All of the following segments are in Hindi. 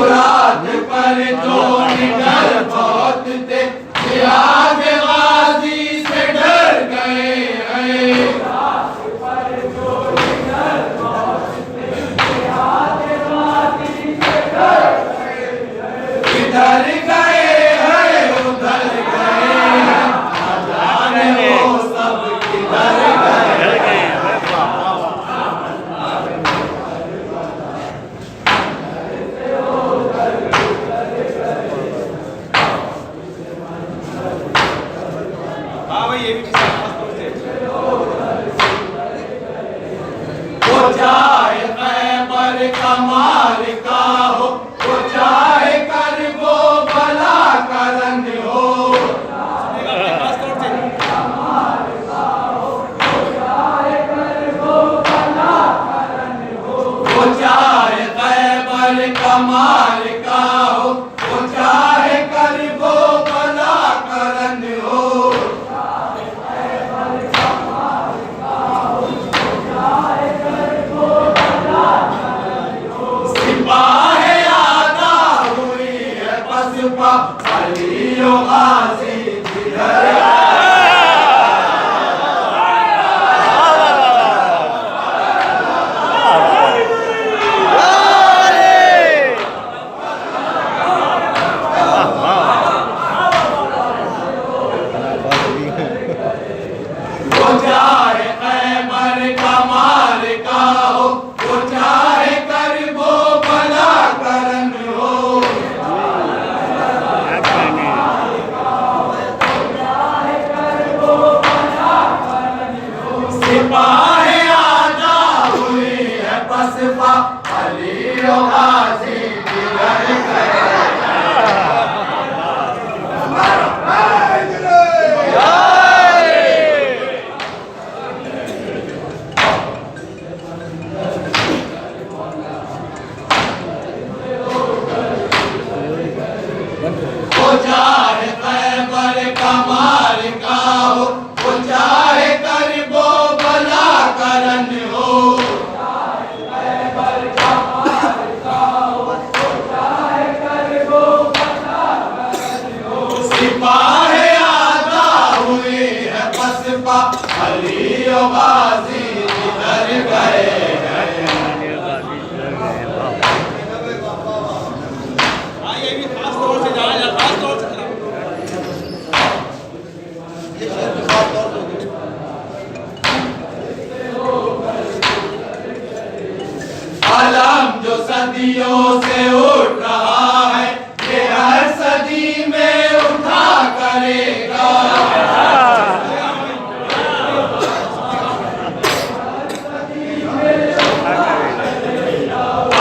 रात पर जो निडर बहुत थे जिहाद गाजी से डर गए हैं। रात पर जो निडर बहुत थे जिहाद गाजी से डर गए हैं। इधर गए हैं उधर गए हैं, ना जाने वो सब किधर गए हैं। वो चाहे खैबर का मालिका हो, वो चाहे कर वो भला करन हो। वो चाहे खैबर का मालिका हो, वो चाहे कर वो भला करन हो। सिपाही आदा हुई है पसपा अलियो गाजी जिधर वो चाहे खैबर का मालिका हो, वो चाहे कर वो भला करन हो। सिपाही आजा हुई है पसपा अलियो गाजी जिधर गए। वो चाहे खैबर का मालिका हो, वो चाहे कर वो भला करन हो। सिपाही आजा हुई है पसपा अलियो गाजी जिधर गए हैं। अलम जो सदियों से उठ रहा है, ये हर सदी में उठा करेगा।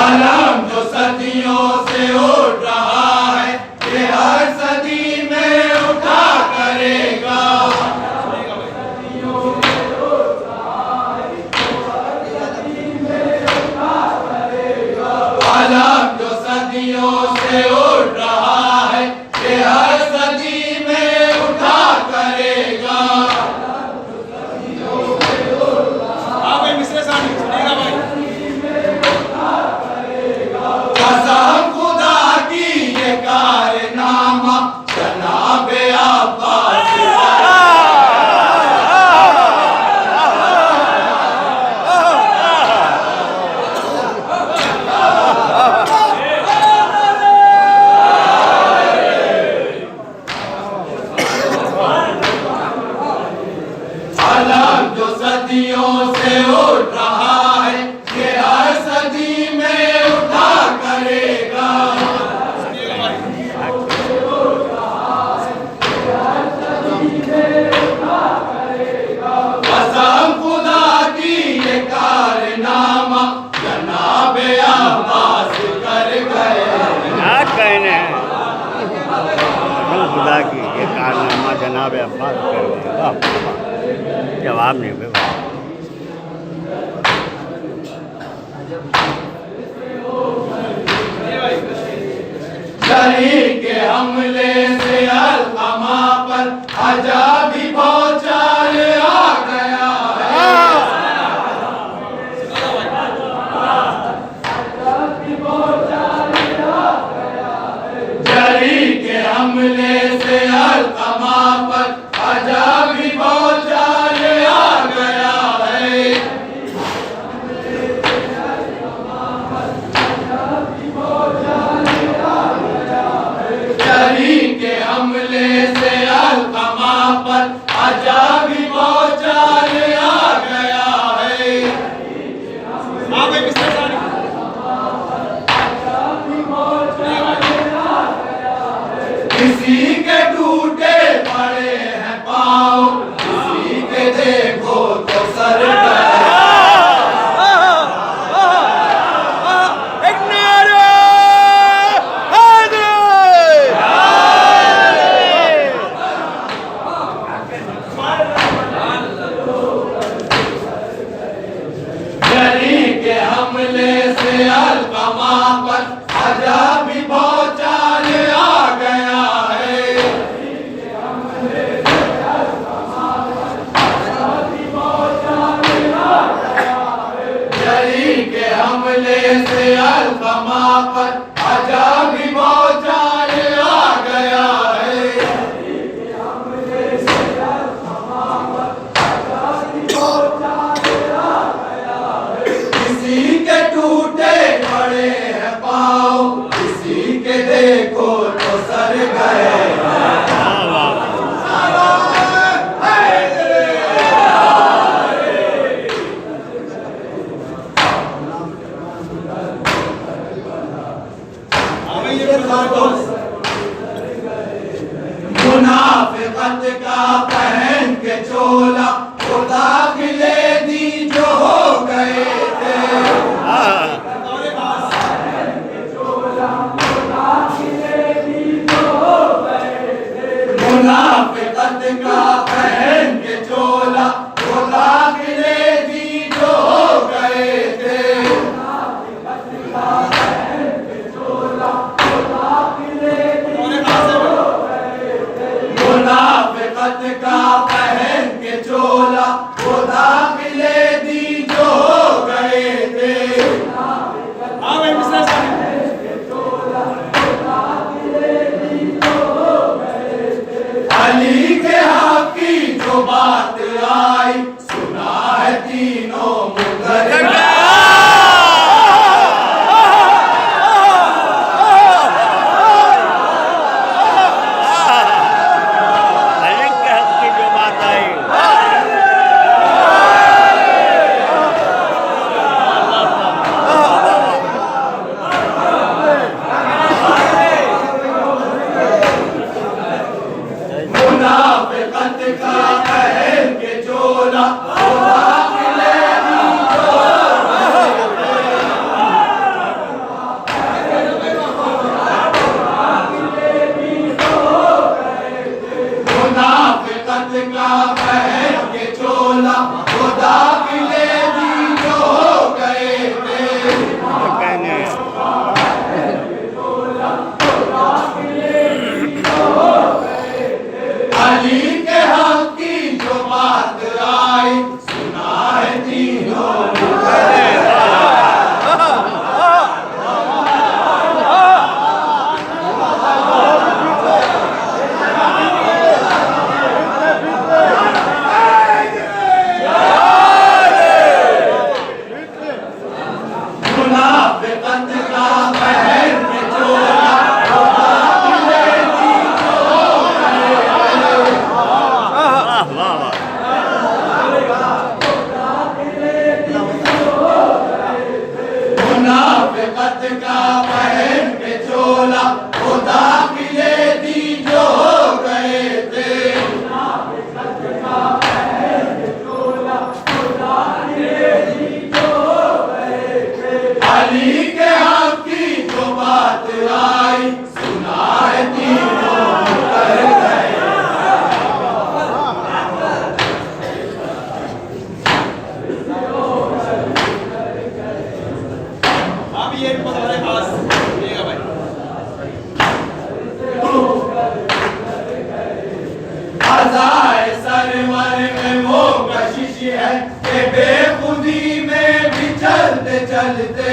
अलम जो सदियों से उठ रहा है, ये हर सदी में उठा करेगा। अलम जो सदियों से उठ रहा है, ये हर सदी में उठा करेगा। कसम खुदा की ये कारनामा जनाबे अब्बास अलम जो सदियों से उठ रहा है, ये हर सदी में उठा करेगा। कसम खुदा की ये कारनामा जनाबे अब्बास कर गए। कहने खुदा की ये कारनामा जनाब अब्बास कर गए। जवाब नहीं हुए। शरीर के हमले से अलकमा पर अजाबी भौचाल आ गया है। किसी के टूटे पड़े हैं पाँव, किसी के देखो तो सर के हमले से अलकमा पर अजब भौचाल आ गया है। जरी के हमले से अलकमा पर अजब भौचाल आ गया है। किसी के टूटे पड़े हैं पाँव, किसी के देखो तो सर गए। मुनाफिकत का पहन के चोला वो दाखिले दी जो हो गए थे। मुनाफिकत का पहन के चोला वो दाखिले दी जो हो गए थे। मुनाफिकत का पहन के चोला वो दाखिले दी जो हो गए थे। अली के हक की जो बात आई, सुना है तीनों मुगल। मुनाफिकत का पहन के चोला वो दाखिले दी जो गए थे। मुनाफिकत का पहन के चोला वो दाखिले दी जो हो गए थे। अली के हक की जो बात आई, सुना है तीनों मुनाफिकत का पहन के चोला वो दाखिले दी जो हो गए थे। मुनाफिकत का पहन के चोला वो दाखिले दी जो हो गए थे। अली के हक की जो बात आई, सुना है तीनों मुकर गए। अज़ाए सरवर में वो कशिश है कि बेखुदी में भी चलते चलते।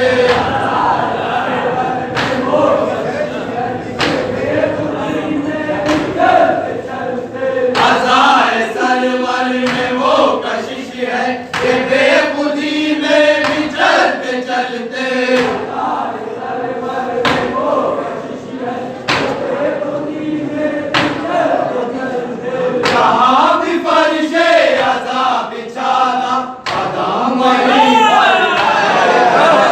अज़ाए सरवर में वो कशिश है कि बेखुदी में भी चलते चलते। जहाँ भी फर्शे अज़ा बिछाना, कदम वहीं पर है।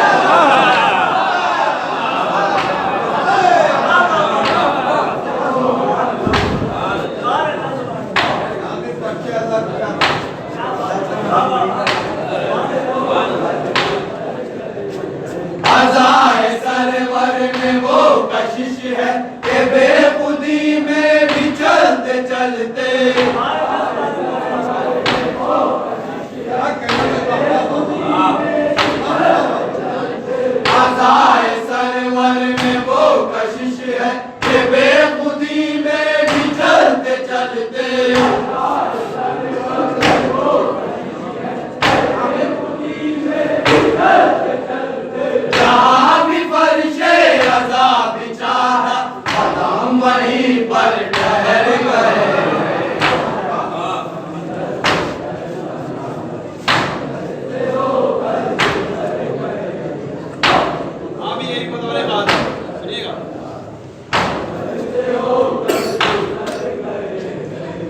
कशिश है कि बेखुदी में भी चलते चलते आज़ाए सरवर में वो कशिश है कि बेखुदी में भी चलते चलते जहाँ भी फर्शे रज़ा भी चाहा कदम वहीं पर ठहर गए।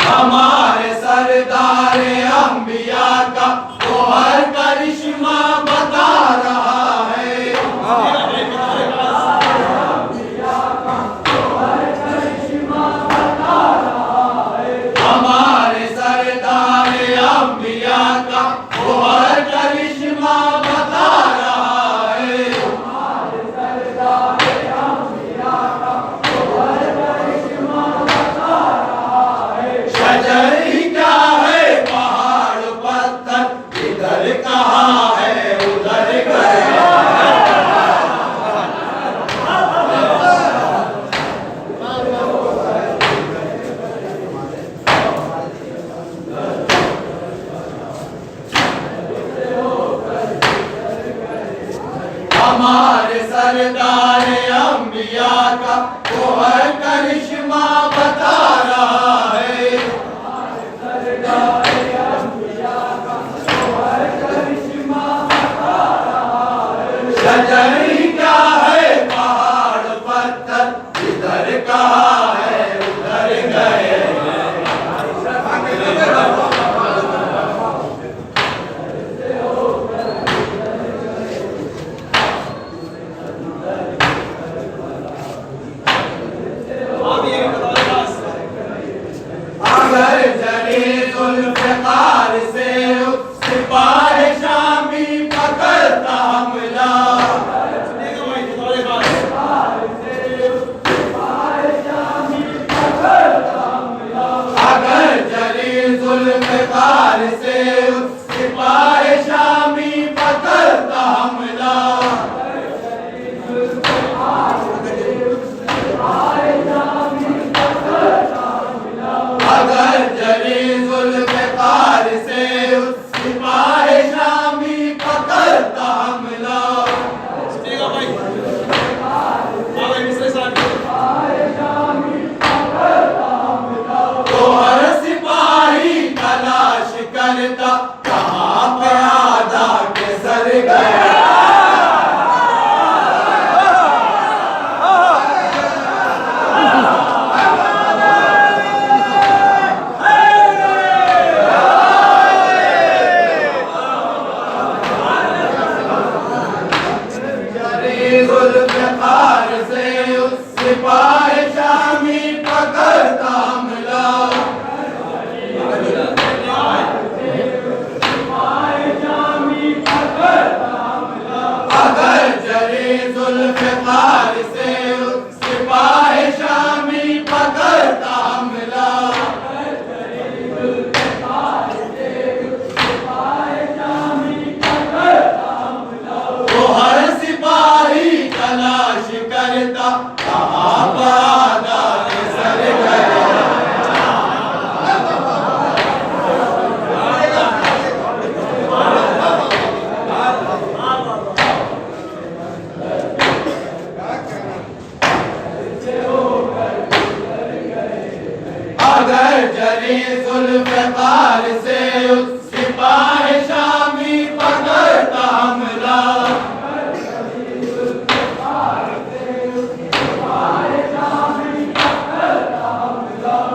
हमारे सरदार अंबिया का वो हर करिश्मा बता रहा है। हमारे सरदार अंबिया का वो हर करिश्मा बता रहा है। शजर ही क्या है पहाड़ पत्थर इधर कहाँ है उधर गए। हमारे सरदार अंबिया का वो हर करिश्मा बता रहा है। शजर ही क्या है पहाड़ पत्थर इधर कहाँ है उधर गए। अगर जरे जुल्फ़िकार से सिपाह शामी पकड़ता हमला अगर जरे जुल्फ़िकार से सिपाह शामी पकड़ता हमला अगर जरे जुल्फ़िकार से सिपाह शामी पकड़ता हमला तो हर सिपाही तलाश करता कहाँ पे आधा के सर गया। जुल्फ़िकार से उस सिपाह शामी पकड़ता हमला अगर जरे जुल्फ़िकार से उस सिपाह शामी पकड़ता हमला तो हर सिपाही तलाश करता कहाँ पर आधा के सर गए। अगर जरे जुल्फ़िकार से उस सिपाह शामी पकड़ता हमला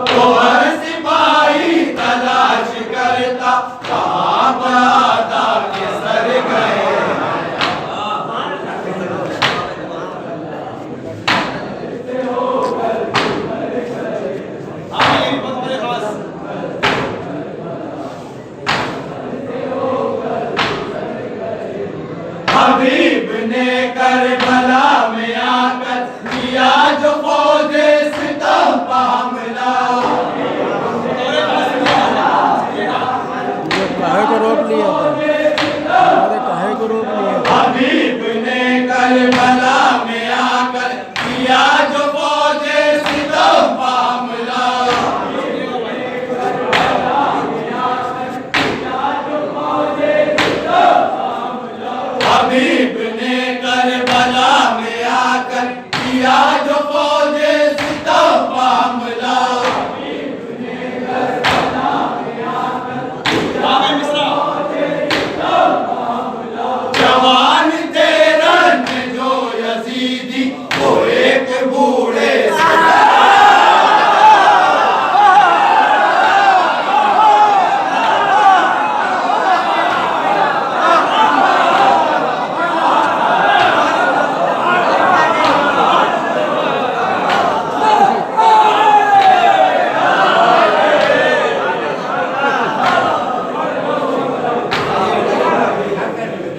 तो हर सिपाही तलाश करता कहाँ पर आधा के सर गए। करबला में आकर किया जो फौजे सितम का हमला। हबीब ने करबला में आकर किया जो फौजे सितम का हमला। जवान तेरन में जो यजीदी वो एक बूढ़े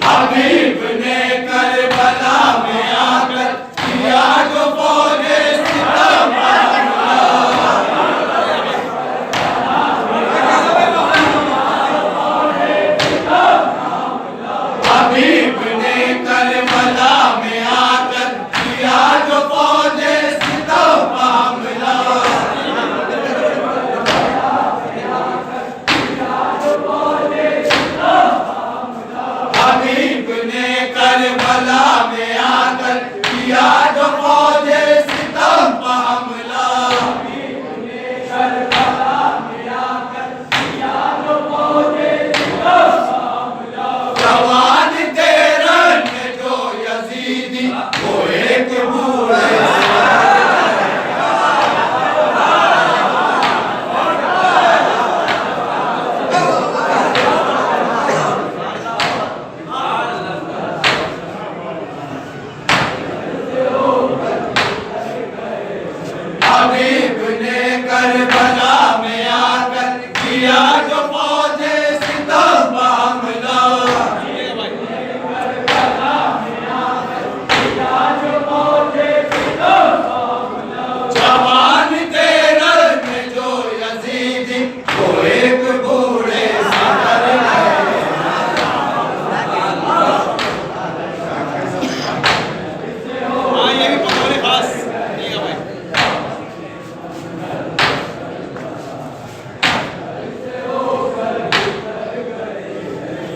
हबीब ने करबला में आकर किया जो फौजे सितम का हमला। हबीब ने करबला में आकर किया जो फौजे सितम का हमला। हबीब ने करबला में आकर किया जो फौजे सितम का हमला। जवान तेरन में जो यजीदी वो एक बूढ़े हबीब ने करबला में आकर किया जो फौजे सितम का हमला। जवान तेरन में जो यजीदी वो एक बूढ़े से डर गए।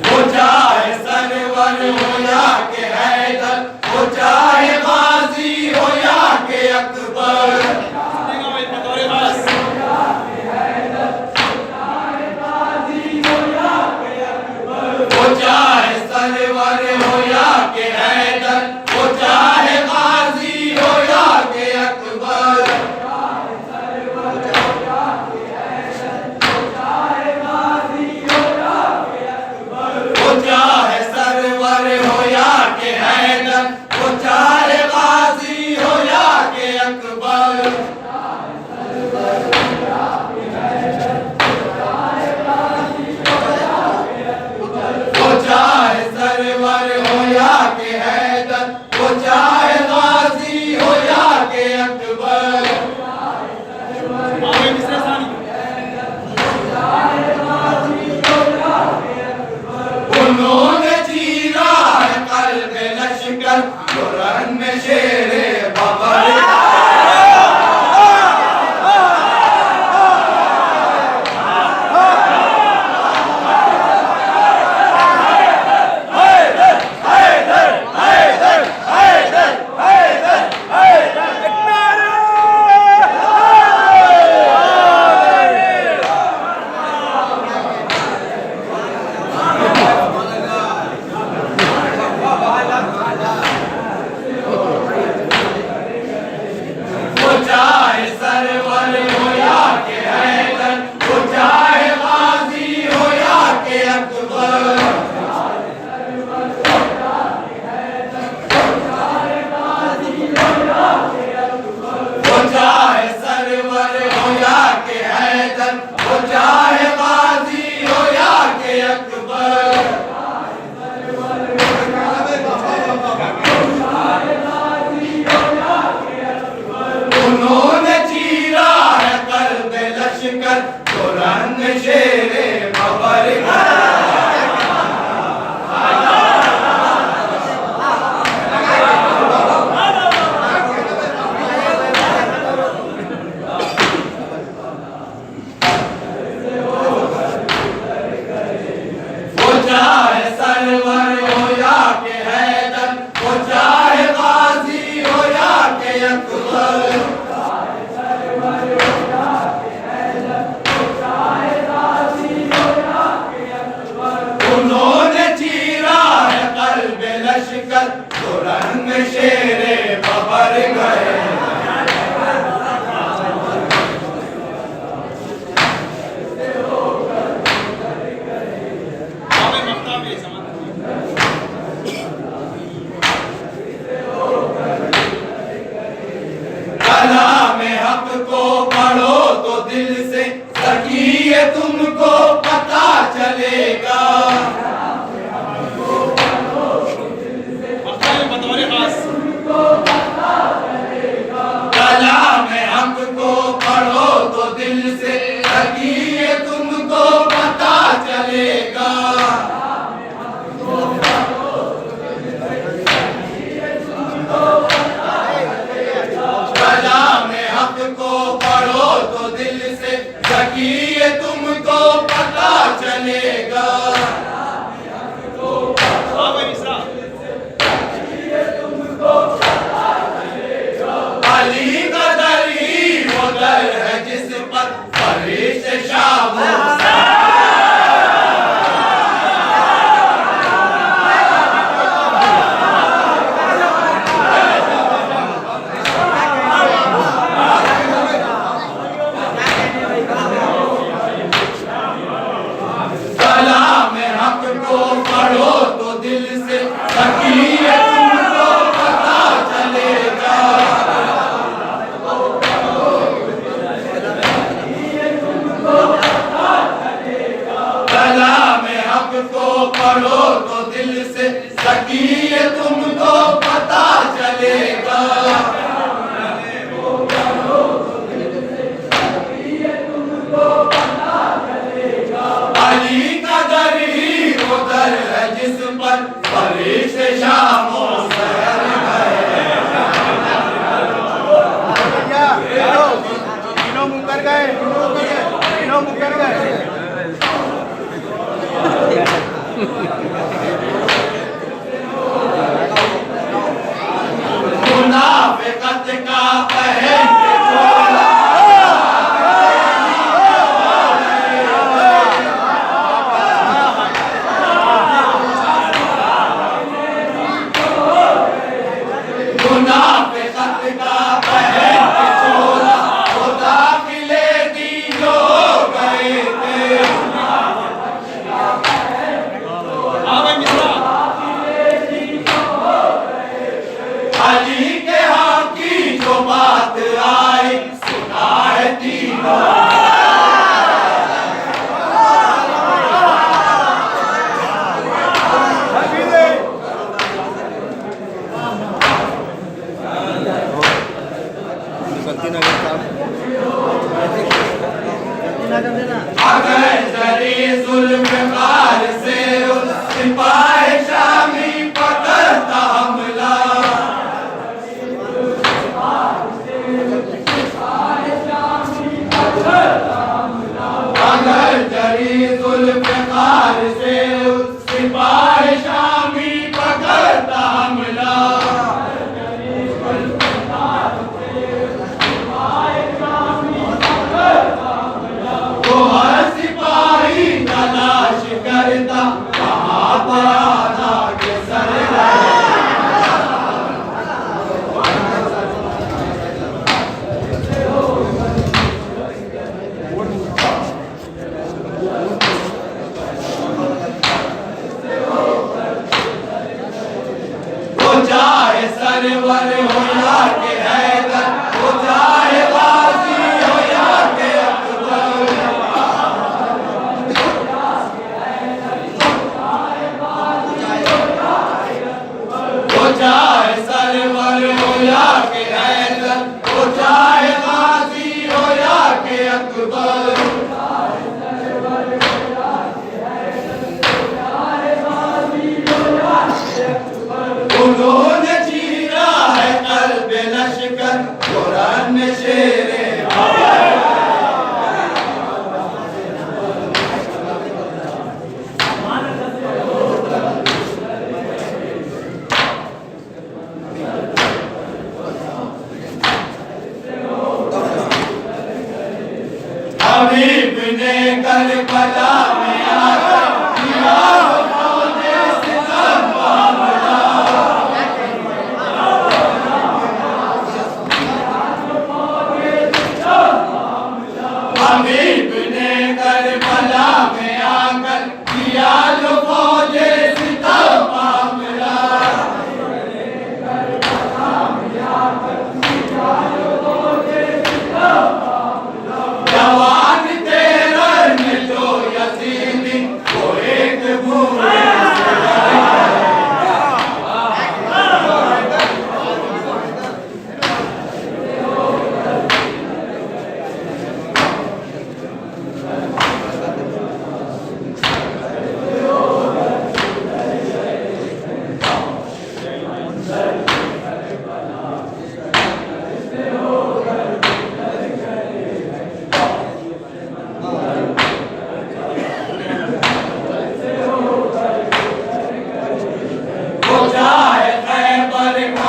वो चाहे सरवर हो या के हैदर, वो चाहे गाजी हो या के अकबर। वो चाहे सरवर हो या के हैदर, वो चाहे गाजी हो या के अकबर। वो चाहे सरवर हो या के हैदर, वो चाहे गाजी हो या के अकबर। वो चाहे सरवर हो या के हैदर, वो चाहे गाजी हो या के अकबर। उन्होंने चीरा है कल्ब लश्कर जो रन में शेरे बबर। जंग शेरे बबर गए। कलाम हक को पढ़ो तो दिल से सकिए तुमको पता चलेगा। कलाम हक को पढ़ो तो दिल से सकिए तुमको पता चलेगा। कलाम हक को पढ़ो तो दिल से सकिए तुमको पता चलेगा। अली का दर ही वो दर है जिस पर फरिश्ते शाबो कलाम हक को पढ़ो तो दिल से सकिए तुमको पता चलेगा। कलाम हक को पढ़ो तो दिल से सकिए तुमको पता चलेगा। अली का दर ही वो दर है जिस पर फरिश्ते शामो सहर गए। तीनों मुकर गए, तीनों मुकर गए। मुनाफिकत का पहन के चोला मुनाफिकत का पहन के चोला वो दाखिले दीन हो गए थे। अली के हाँ की जो बात आई सुना है तीनों। अगर जरी जुल्फ़िकार से उस सिपाही शामी पकड़ता हमला। अगर जरी जुल्फ़िकार से उस सिपाही शामी पकड़ता हमला। तो हर सिपाही तलाश करता कहाँ पर आजा के सर गए। वो चाहे सरवर हो या के हैदर, वो चाहे गाजी हो या के अकबर। वो चाहे सरवर हो या के हैदर, वो चाहे गाजी हो या के अकबर। उन्होंने चीरा है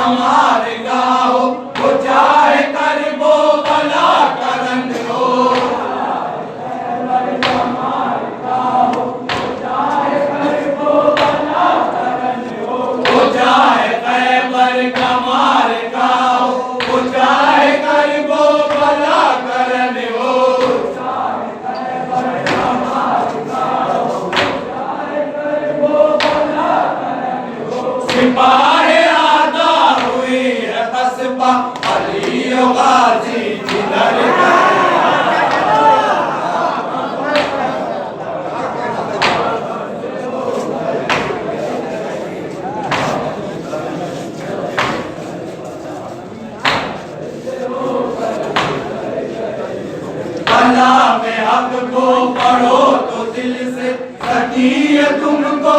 कमाल गाओ, वो चाहे करबो भला करन हो। वो चाहे खैबर कमाल गाओ, वो चाहे करबो भला करन हो। सिपाही आदा हुई है कस्बा, अली गाजी जिधर गए। कलाम हक को पढ़ो तो दिल से, सकी है तुमको